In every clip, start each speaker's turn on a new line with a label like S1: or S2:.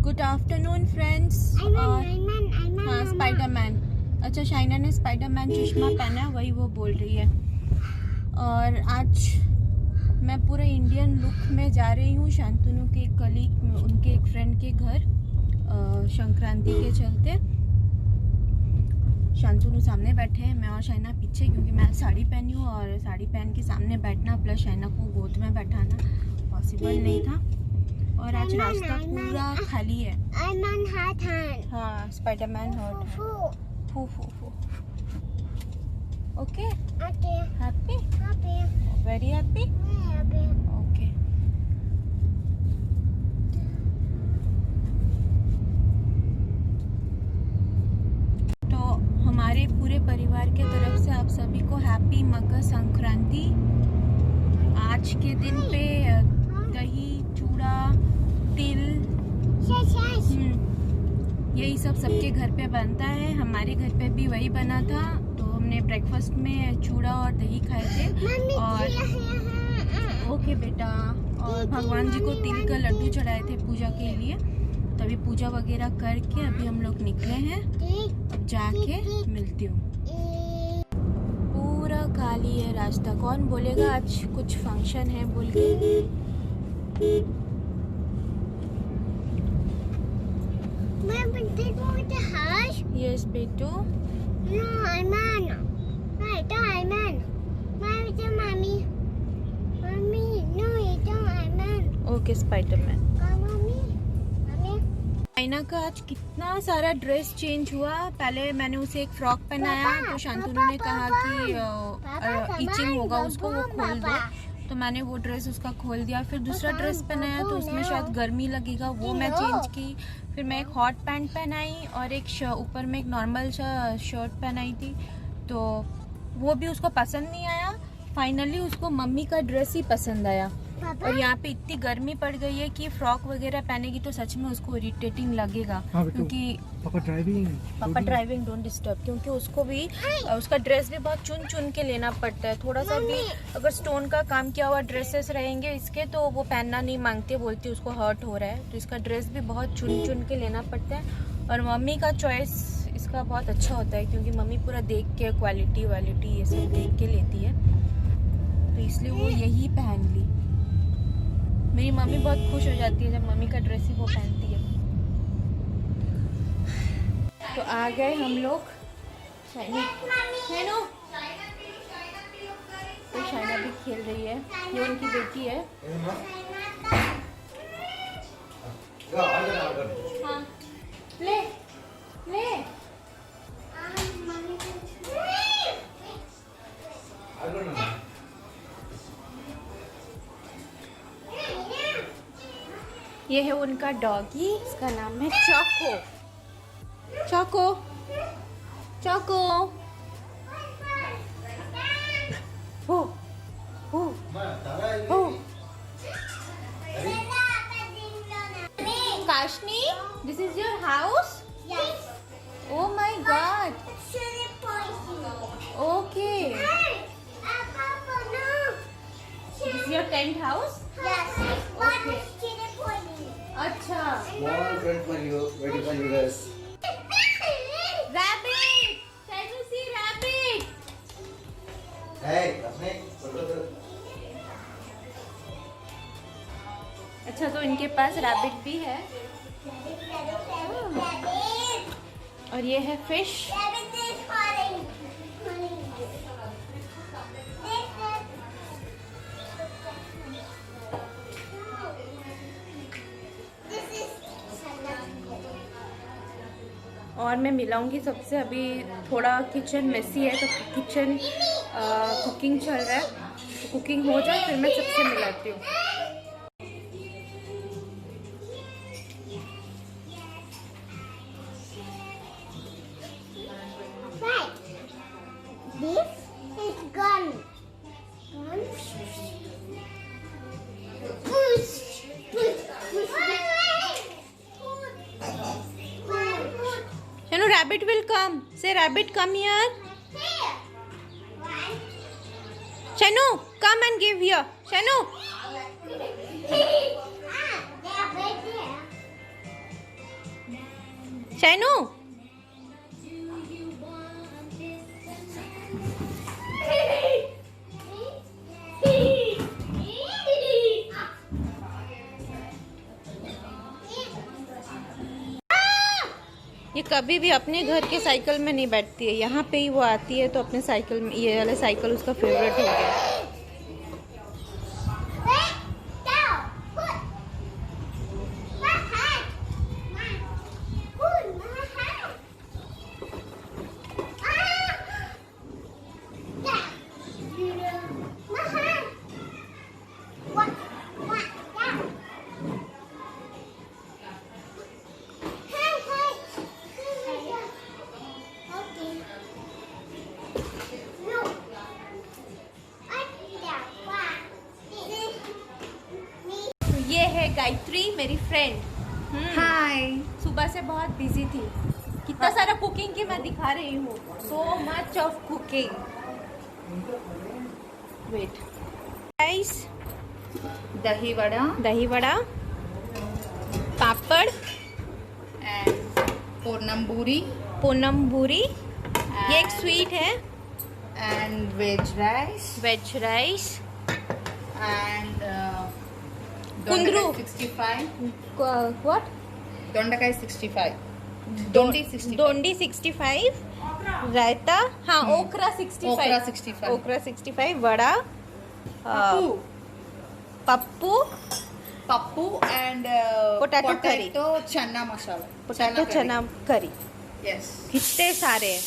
S1: Good afternoon friends. हाँ, Spiderman. अच्छा, शाइना ने स्पाइडरमैन चश्मा पहना है, वही वो बोल रही है। और आज मैं पूरे इंडियन लुक में जा रही हूँ शांतनु के कलीग, उनके एक फ्रेंड के घर संक्रांति के चलते। शांतनु सामने बैठे हैं, मैं और शाइना पीछे, क्योंकि मैं साड़ी पहनी हूँ और साड़ी पहन के सामने बैठना प्लस शाइना को गोद में बैठाना पॉसिबल नहीं था। और आज रास्ता पूरा खाली है। हाँ, स्पाइडरमैन हर्ट है। फू फू फू। Okay, happy, very happy. Okay, तो हमारे पूरे परिवार के तरफ से आप सभी को हैप्पी मकर संक्रांति। आज के दिन पे दही, चूड़ा, तिल, यही सब सबके घर पे बनता है। हमारे घर पे भी वही बना था, तो हमने ब्रेकफास्ट में चूड़ा और दही खाए थे। और ओके बेटा, और भगवान जी को तिल का लड्डू चढ़ाए थे पूजा के लिए। तभी पूजा वगैरह करके अभी हम लोग निकले हैं, अब जाके मिलती हूँ। पूरा खाली है रास्ता। कौन बोलेगा आज कुछ फंक्शन है बोल के। Yes, बेटू। Okay, Spiderman. शाइना का आज कितना सारा ड्रेस चेंज हुआ। पहले मैंने उसे एक फ्रॉक पहनाया, तो शांतनु ने कहा कि इचिंग होगा उसको, वो खोल दो, तो मैंने वो ड्रेस उसका खोल दिया। फिर दूसरा ड्रेस पहनाया, तो उसमें शायद गर्मी लगेगा, वो मैं चेंज की। फिर मैं एक हॉट पैंट पहनाई और एक ऊपर में एक नॉर्मल सा शर्ट पहनाई थी, तो वो भी उसको पसंद नहीं आया। फाइनली उसको मम्मी का ड्रेस ही पसंद आया। और यहाँ पे इतनी गर्मी पड़ गई है कि फ्रॉक वगैरह पहनेगी तो सच में उसको इरिटेटिंग लगेगा। क्योंकि पापा ड्राइविंग डोंट डिस्टर्ब, क्योंकि उसको भी उसका ड्रेस भी बहुत चुन चुन के लेना पड़ता है। थोड़ा सा भी अगर स्टोन का काम किया हुआ ड्रेसेस रहेंगे इसके, तो वो पहनना नहीं मांगती, बोलती उसको हर्ट हो रहा है। तो इसका ड्रेस भी बहुत चुन चुन के लेना पड़ता है। और मम्मी का चॉइस इसका बहुत अच्छा होता है, क्योंकि मम्मी पूरा देख के क्वालिटी वालिटी ये सब देख के लेती है, तो इसलिए वो यही पहन ली। मेरी मम्मी बहुत खुश हो जाती है जब मम्मी का ड्रेस ही वो पहनती है। तो आ गए हम लोग। शाइना, तो शाइना भी खेल रही है, ये उनकी बेटी है। हाँ, ले ले। ये है उनका डॉगी, इसका नाम है चोको। Choco, choco. हो हो हो। काशनी, this is your house? Oh my God. Okay. This is your tent house? Okay. अच्छा।
S2: Small friend for you, waiting for you guys.
S1: Rabbit. Can you see rabbit?
S2: Hey, Kasne, photo.
S1: अच्छा, तो इनके पास rabbit भी है। और ये है fish. और मैं मिलाऊंगी सबसे। अभी थोड़ा किचन मेसी है, तो किचन कुकिंग चल रहा है, तो कुकिंग हो जाए फिर मैं सबसे मिलाती हूँ। Shanu, rabbit will come. Say rabbit, come here. Shanu, come and give here. Shanu. शैनू ये कभी भी अपने घर के साइकिल में नहीं बैठती है, यहाँ पे ही वो आती है तो अपने साइकिल में, ये वाला साइकिल उसका फेवरेट हो गया। ये है गायत्री मेरी फ्रेंड।
S3: हाय।
S1: सुबह से बहुत बिजी थी, कितना सारा कुकिंग की मैं दिखा रही हूँ, so much of cooking. Wait guys,
S3: dahi
S1: vada, papad
S3: and
S1: Poonam पूरी, ये एक स्वीट है,
S3: एंड वेज राइस एंड
S1: कुंदरू
S3: 65
S1: व्हाट
S3: दोंडकाय 65
S1: दोंडी 65, रायता, हाँ ओकरा 65, ओकरा 65, वड़ा, पप्पू
S3: एंड
S1: पोटैटो करी,
S3: चना मसाला,
S1: पोटैटो चना करी,
S3: यस।
S1: कितने सारे हैं।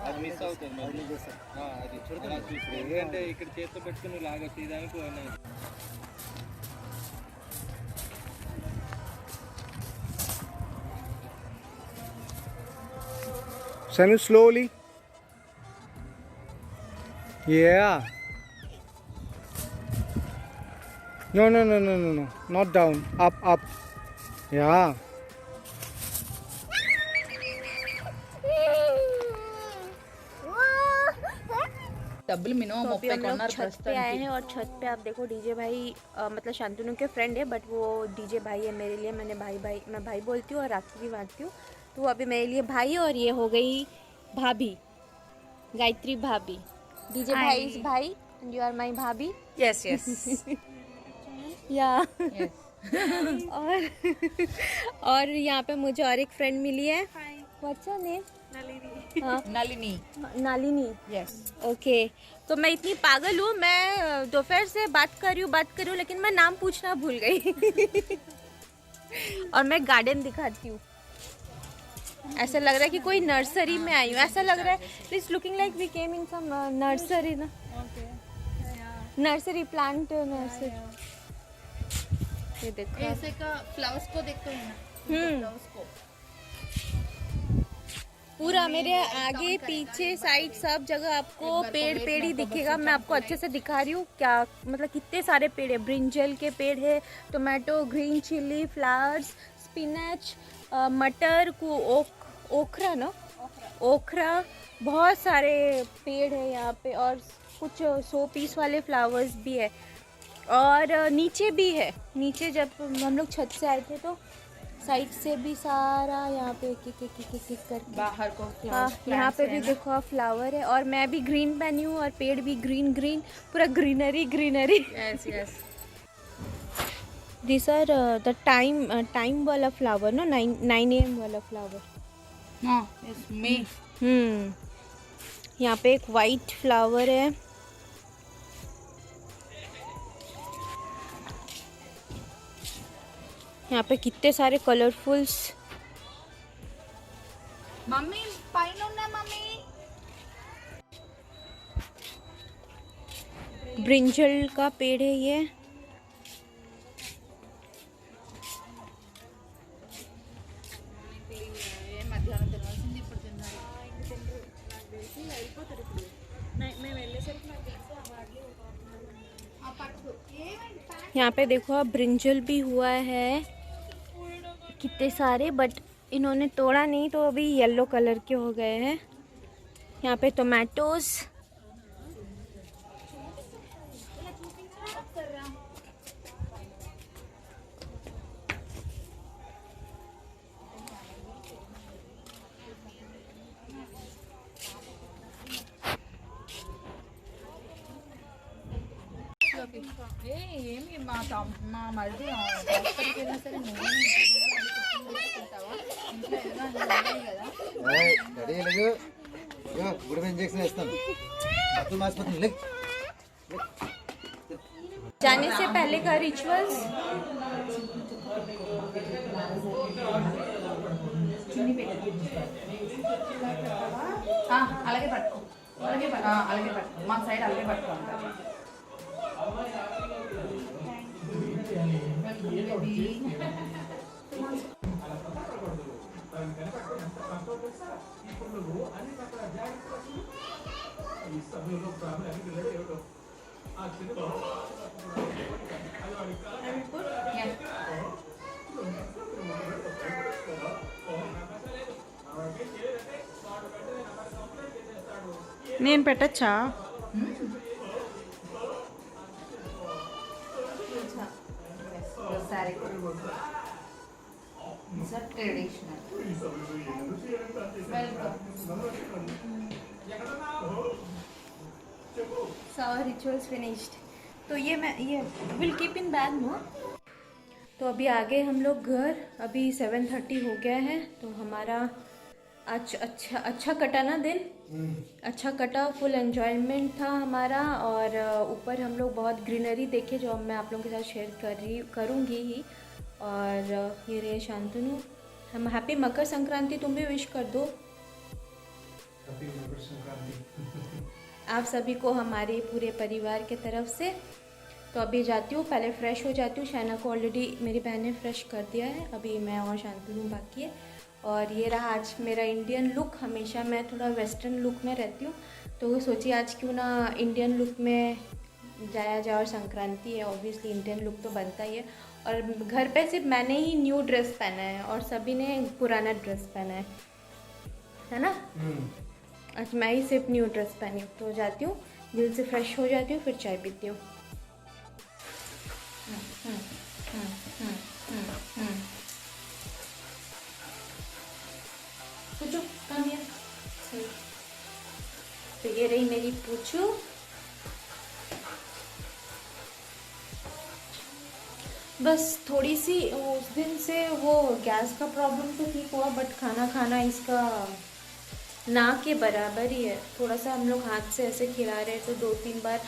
S4: అది మిస్ అవుతుంది అది అలా చూసి ఎందుకంటే ఇక్కడ చేతితో పెట్టుకుని లాగొచ్చు దానికి
S5: Shanu, slowly. Yeah. No. Not down. Up. Yeah.
S3: Double minimum
S1: तो अभी हम लोग छत पे आए हैं और छत पे आप देखो डीजे भाई, मतलब शांतनु के फ्रेंड है बट वो डीजे भाई है मेरे लिए। मैं भाई बोलती हूँ और राखी भी बांधती हूँ, तो वो अभी मेरे लिए भाई, और ये हो गई भाभी, गायत्री भाभी। डीजे भाई इज भाई एंड यू आर माय भाभी।
S3: यस
S1: या और यहाँ पे मुझे और एक फ्रेंड मिली है। What's your name? Nalini.
S3: Yes.
S1: Okay, तो मैं इतनी पागल हूँ, मैं दोपहर से बात कर रही हूँ लेकिन मैं नाम पूछना भूल गई। और मैं गार्डन दिखाती हूँ, ऐसा लग रहा है कि कोई नर्सरी में आई हूँ, ऐसा लग रहा है it's looking like we came in some nursery ना, नर्सरी प्लांट नर्सरी। ये देखो
S3: ऐसे का फ्लावर्स को देखते हो ना, फ्लावर्स को
S1: पूरा मेरे आगे पीछे साइड सब जगह आपको पेड़ ही दिखेगा। मैं आपको अच्छे से दिखा रही हूँ क्या, मतलब कितने सारे पेड़ है। ब्रिंजल के पेड़ है, tomato, green chilli, flowers, spinach, मटर को ओखरा ना, ओखरा, बहुत सारे पेड़ है यहाँ पे, और कुछ 100 पीस वाले फ्लावर्स भी है। और नीचे भी है, नीचे जब हम लोग छत से आए थे तो साइड से भी सारा यहाँ पे एक करके
S3: बाहर को
S1: हाँ, यहाँ पे भी देखो फ्लावर है। और मैं भी ग्रीन पहनी हूँ और पेड़ भी ग्रीन, पूरा greenery.
S3: Yes.
S1: This are the time वाला फ्लावर ना, 9 AM वाला फ्लावर।
S3: Yes may.
S1: यहाँ पे एक वाइट फ्लावर है, यहाँ पे कितने सारे कलरफुल्स।
S3: मम्मी पाइन ना मम्मी।
S1: ब्रिंजल का पेड़ है ये। यहाँ पे देखो आप, ब्रिंजल भी हुआ है कितने सारे, बट इन्होंने तोड़ा नहीं तो अभी येलो कलर के हो गए हैं। यहाँ पे टोमेटोज,
S3: ఏమి మా మరిది హాస్పిటల్కి వెళ్ళినా సరే నువ్వు ఇంట్లో ఏదైనా కదా
S2: రెడీ లేగు గుడి ఇంజెక్షన్ వేస్తాను అప్పుడు మాసిపోతుంది లేక్
S1: जाने से पहले का रिचुअल्स।
S3: అలాగే పట్టుకో అలాగే పట్టుకో మా సైడ్ అలాగే పట్టుకో
S6: నేను పెట్టచ్చా?
S3: Traditional
S1: So our rituals finished. तो ये मैं ये will keep in bag no. तो अभी आगे हम लोग घर, अभी 7:30 हो गया है। तो हमारा आज अच्छा कटा ना दिन, अच्छा कटा, फुल एंजॉयमेंट था हमारा। और ऊपर हम लोग बहुत ग्रीनरी देखे जो मैं आप लोगों के साथ शेयर करूँगी ही। और ये रहे शांतनु, हम हैप्पी मकर संक्रांति, तुम भी विश कर दो
S5: हैप्पी मकर संक्रांति
S1: आप सभी को हमारे पूरे परिवार के तरफ से। तो अभी जाती हूँ, पहले फ़्रेश हो जाती हूँ। शैना को ऑलरेडी मेरी बहन ने फ्रेश कर दिया है, अभी मैं और शांतनु बाकी है। और ये रहा आज मेरा इंडियन लुक। हमेशा मैं थोड़ा वेस्टर्न लुक में रहती हूँ, तो सोची आज क्यों ना इंडियन लुक में जाया जाए। और संक्रांति है, ऑब्वियसली इंडियन लुक तो बनता ही है। और घर पे सिर्फ मैंने ही न्यू ड्रेस पहना है और सभी ने पुराना ड्रेस पहना है ना। आज मैं ही सिर्फ न्यू ड्रेस पहनी हूँ। तो जाती हूँ, दिल से फ्रेश हो जाती हूँ, फिर चाय पीती हूँ। पूछो कहाँ गया? तो ये रही मेरी पूछू। बस थोड़ी सी उस दिन से वो गैस का प्रॉब्लम तो ठीक हुआ, बट खाना खाना इसका ना के बराबर ही है। थोड़ा सा हम लोग हाथ से ऐसे खिला रहे तो 2-3 बार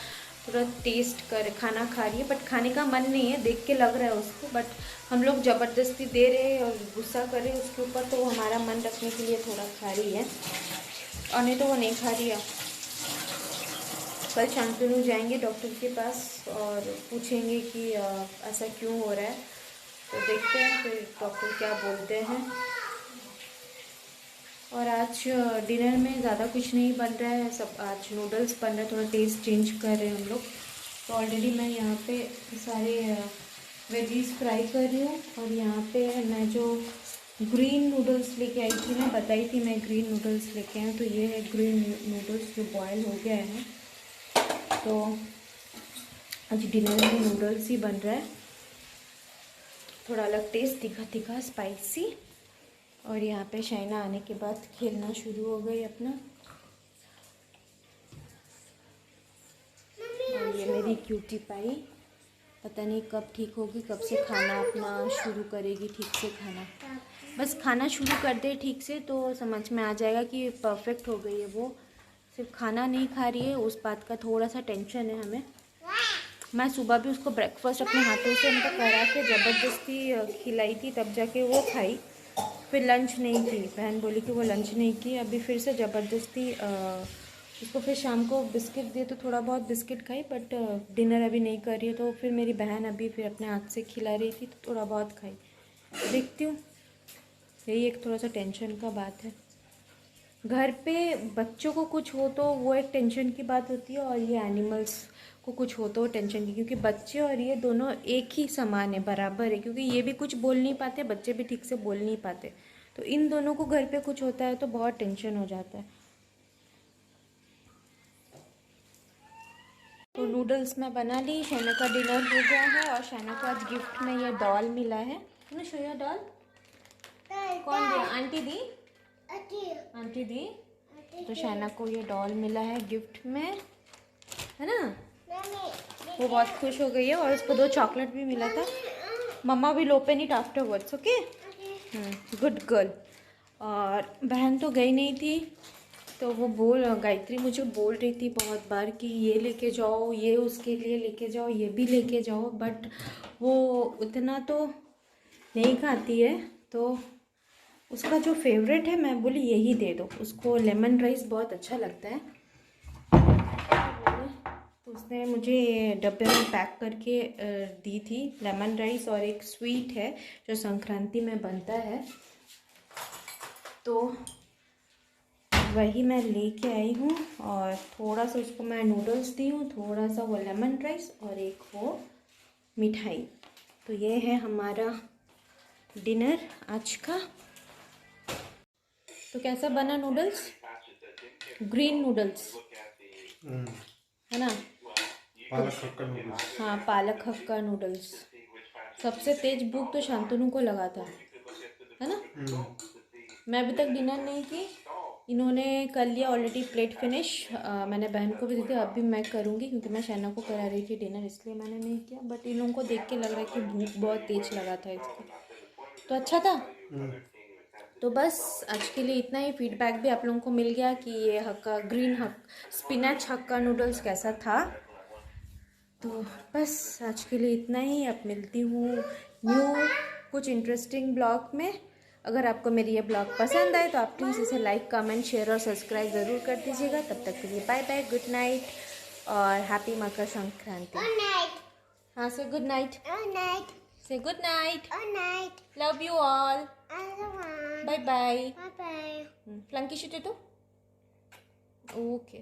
S1: थोड़ा टेस्ट कर खाना खा रही है, बट खाने का मन नहीं है, देख के लग रहा है उसको। बट हम लोग ज़बरदस्ती दे रहे हैं और गुस्सा कर रहे हैं उसके ऊपर, तो वो हमारा मन रखने के लिए थोड़ा खा रही है, और नहीं तो वो नहीं खा रही है। कल शांतनु जाएंगे डॉक्टर के पास और पूछेंगे कि ऐसा क्यों हो रहा है। तो देखते हैं फिर डॉक्टर क्या बोलते हैं। और आज डिनर में ज़्यादा कुछ नहीं बन रहा है, सब आज नूडल्स बन रहा है, थोड़ा टेस्ट चेंज कर रहे हैं हम लोग। तो ऑलरेडी मैं यहाँ पे सारे वेजीज फ्राई कर रही हूँ। और यहाँ पे मैं जो ग्रीन नूडल्स लेके आई थी, मैं बताई थी मैं ग्रीन नूडल्स लेके आई, तो ये है ग्रीन नूडल्स जो बॉयल हो गया है। तो आज डिनर में नूडल्स ही बन रहा है, थोड़ा अलग टेस्ट, तीखा तीखा स्पाइसी। और यहाँ पे शैना आने के बाद खेलना शुरू हो गई अपना। और ये मेरी क्यूटी पाई, पता नहीं कब ठीक होगी, कब से खाना अपना शुरू करेगी, ठीक से खाना। बस खाना शुरू कर दे ठीक से तो समझ में आ जाएगा कि परफेक्ट हो गई है वो। सिर्फ खाना नहीं खा रही है, उस बात का थोड़ा सा टेंशन है हमें। मैं सुबह भी उसको ब्रेकफास्ट अपने हाथों से उनको करा के ज़बरदस्ती खिलाई थी, तब जाके वो खाई। फिर लंच नहीं की, बहन बोली कि वो लंच नहीं की। अभी फिर से ज़बरदस्ती उसको फिर शाम को बिस्किट दिए तो थोड़ा बहुत बिस्किट खाई, बट डिनर अभी नहीं कर रही है। तो फिर मेरी बहन अभी फिर अपने हाथ से खिला रही थी तो थोड़ा बहुत खाई। देखती हूँ, यही एक थोड़ा सा टेंशन का बात है। घर पे बच्चों को कुछ हो तो वो एक टेंशन की बात होती है, और ये एनिमल्स को कुछ हो तो टेंशन की, क्योंकि बच्चे और ये दोनों एक ही समान है, बराबर है, क्योंकि ये भी कुछ बोल नहीं पाते, बच्चे भी ठीक से बोल नहीं पाते, तो इन दोनों को घर पे कुछ होता है तो बहुत टेंशन हो जाता है। तो नूडल्स मैं बना ली, शैना का डिनर हो गया है, और शैना को आज गिफ्ट में ये डॉल मिला है ना, शो योर डॉल। कौन दिया? आंटी दी, आंटी दी। तो शैना को ये डॉल मिला है गिफ्ट में, है ना, वो बहुत खुश हो गई है, और उसको 2 चॉकलेट भी मिला था। मम्मा will open it afterwards, okay, good girl. और बहन तो गई नहीं थी, तो वो गायत्री मुझे बोल रही थी बहुत बार कि ये लेके जाओ, ये उसके लिए लेके जाओ, ये भी लेके जाओ, बट वो उतना तो नहीं खाती है, तो उसका जो फेवरेट है मैं बोली यही दे दो, उसको लेमन राइस बहुत अच्छा लगता है। तो उसने मुझे डब्बे में पैक करके दी थी, लेमन राइस, और एक स्वीट है जो संक्रांति में बनता है, तो वही मैं लेके आई हूँ। और थोड़ा सा उसको मैं नूडल्स दी हूँ, थोड़ा सा वो लेमन राइस, और एक वो मिठाई। तो ये है हमारा डिनर आज का। तो कैसा बना नूडल्स? ग्रीन नूडल्स है ना,
S5: पालक हक्का नूडल्स।
S1: हाँ, पालक हक्का नूडल्स। सबसे तेज भूख तो शांतनु को लगा था, है ना। मैं अभी तक डिनर नहीं की, इन्होंने कर लिया ऑलरेडी प्लेट फिनिश। मैंने बहन को भी दी थी, अब भी मैं करूँगी, क्योंकि मैं शैना को करा रही थी डिनर, इसलिए मैंने नहीं किया। बट इन लोगों को देख के लग रहा है कि भूख बहुत तेज लगा था इसको, तो अच्छा था। तो बस आज के लिए इतना ही। फीडबैक भी आप लोगों को मिल गया कि ये हक्का स्पिनच हक्का नूडल्स कैसा था। तो बस आज के लिए इतना ही। अब मिलती हूँ न्यू कुछ इंटरेस्टिंग ब्लॉग में। अगर आपको मेरी ये ब्लॉग पसंद आए तो आप प्लीज़ इसे लाइक, कमेंट, शेयर और सब्सक्राइब ज़रूर कर दीजिएगा। तब तक के लिए बाय बाय, गुड नाइट और हैप्पी मकर संक्रांति। हाँ, say good night, say good night, love you all, bye bye, फ्लंकी शुते तो ओके।